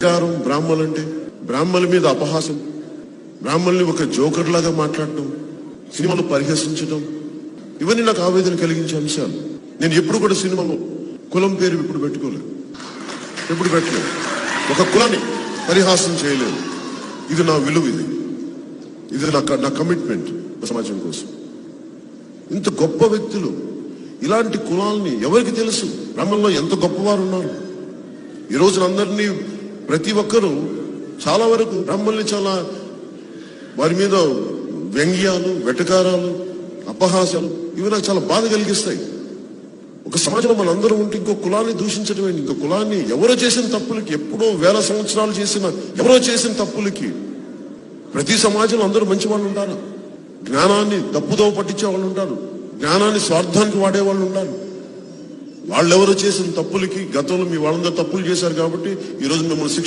బ్రాహ్మణులు అంటే బ్రాహ్మణుల మీద అపహాసం, బ్రాహ్మణుల్ని ఒక జోకర్ లాగా మాట్లాడటం, సినిమాను పరిహసించడం, ఇవన్నీ నాకు ఆవేదన కలిగించే అంశాలు. నేను ఎప్పుడు కూడా సినిమాలో కులం పేరు ఇప్పుడు పెట్టుకోలేదు, ఎప్పుడు పెట్టలేదు. ఒక కులాన్ని పరిహాసం చేయలేదు. ఇది నా విలువ, ఇది నా కమిట్మెంట్ సమాజం కోసం. ఇంత గొప్ప వ్యక్తులు, ఇలాంటి కులాల్ని ఎవరికి తెలుసు? బ్రాహ్మణుల్లో ఎంత గొప్పవారు ఉన్నారు. ఈ రోజున అందరినీ ప్రతి ఒక్కరూ చాలా వరకు బ్రాహ్మణుల్ని చాలా వారి మీద వ్యంగ్యాలు, వెటకారాలు, అపహాసాలు ఇవి నాకు చాలా బాధ కలిగిస్తాయి. ఒక సమాజంలో మనందరం ఉంటే ఇంకో కులాన్ని దూషించడమే, ఇంకో కులాన్ని ఎవరో చేసిన తప్పులకి, ఎప్పుడో వేల సంవత్సరాలు చేసిన ఎవరో చేసిన తప్పులకి. ప్రతి సమాజంలో అందరూ మంచి వాళ్ళు ఉంటారు, జ్ఞానాన్ని తప్పుదోవ పట్టించే వాళ్ళు ఉంటారు, జ్ఞానాన్ని స్వార్థానికి వాడే వాళ్ళు ఉంటారు. వాళ్ళెవరో చేసిన తప్పులకి, గతంలో మీ వాళ్ళందరూ తప్పులు చేశారు కాబట్టి ఈరోజు మిమ్మల్ని